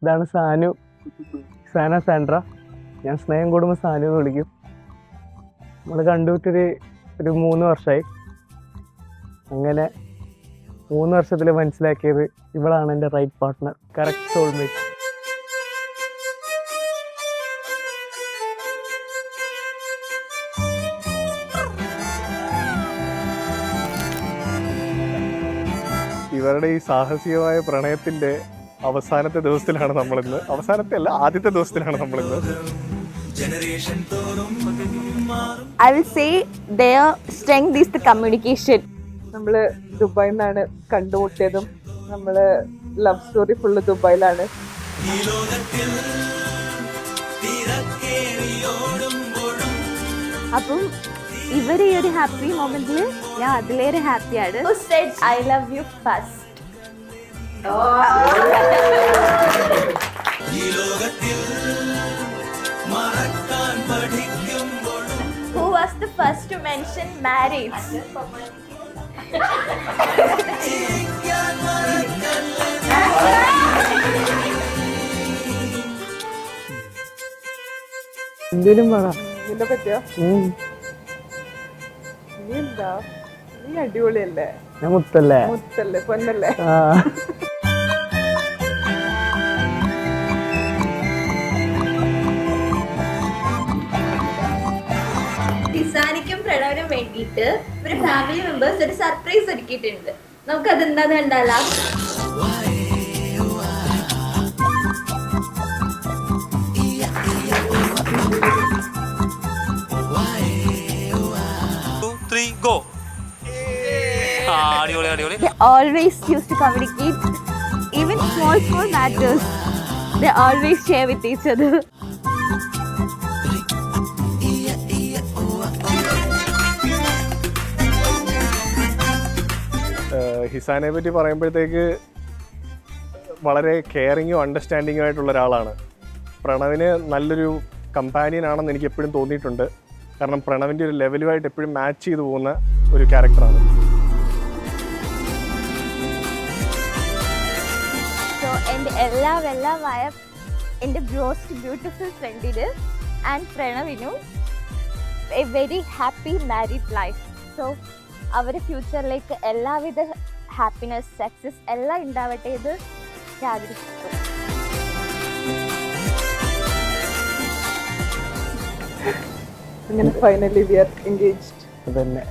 ഇതാണ് സാനു, സാൻഡ്ര. ഞാൻ സ്നേഹം കൂടുമ്പോൾ സാനു എന്ന് വിളിക്കും. നമ്മൾ കണ്ടുപിട്ടൊരു 3 വർഷമായി. അങ്ങനെ 3 വർഷത്തിൽ മനസ്സിലാക്കിയത് ഇവളാണ് എൻ്റെ റൈറ്റ് പാർട്ട്ണർ, കറക്റ്റ് സോൾമേറ്റ്. ഇവരുടെ ഈ സാഹസികമായ പ്രണയത്തിന്റെ അവസാനത്തെ ദിവസത്തിലാണ് നമ്മളിന്ന്. ആദ്യത്തെ ദിവസത്തിലാണ് നമ്മളിന്ന്. I will say their strength is the communication. നമ്മള് ദുബായിൽ നിന്നാണ് കണ്ടുമുട്ടിയതും നമ്മള് ലവ് സ്റ്റോറി ഫുള്ള് ദുബായിലാണ്. അപ്പം ഇവർ ഈ ഒരു ഹാപ്പി മൊമെന്റിൽ ഞാൻ അതിലേറെ ഹാപ്പിയാണ്. Who said I love you first? Who was the first to mention marriage? എന്തേലും പറ. ഇതിനെ പറ്റിയോ? നീ എന്താ, നീ അടിപൊളിയല്ലേ? ഞാൻ മുത്തല്ലേ? മുത്തല്ലേ, പൊന്നല്ലേ? ടിസാനിക്കും പ്രണവിനും വേണ്ടിയിട്ട് ഒരു ഫാമിലി മെമ്പേഴ്സ് ഒരു സർപ്രൈസ് ഒരുക്കിയിട്ടുണ്ട്. നമുക്കത് എന്താന്ന് കണ്ടാലോ? Go. They always used to communicate, even small matters. They always share with each other. ഹിസാനെ പറ്റി പറയുമ്പോഴത്തേക്ക് വളരെ കെയറിങ്ങും അണ്ടർസ്റ്റാൻഡിങ്ങും ആയിട്ടുള്ള ഒരാളാണ്. പ്രണവിന് നല്ലൊരു കമ്പാനിയൻ ആണെന്ന് എനിക്ക് എപ്പോഴും തോന്നിയിട്ടുണ്ട്. കാരണം പ്രണവിൻ്റെ ഒരു ലെവലുമായിട്ട് എപ്പോഴും മാച്ച് ചെയ്തു പോകുന്ന ഒരു ക്യാരക്ടറാണ്. സോ എൻ്റെ എല്ലാമായ എൻ്റെ ബ്രോസ്റ്റ് ബ്യൂട്ടിഫുൾ ഫ്രണ്ടിന് ആൻഡ് പ്രണവിനും a very happy married life. So അവരുടെ ഫ്യൂച്ചറിലേക്ക് എല്ലാവിധ ഹാപ്പിനെസ്, സക്സസ് എല്ലാം ഉണ്ടാവട്ടെ എന്ന് ഞാൻ ആഗ്രഹിക്കുന്നു. അങ്ങനെ ഫൈനലി വി ആർ എൻഗേജ്ഡ്. അതന്നെ.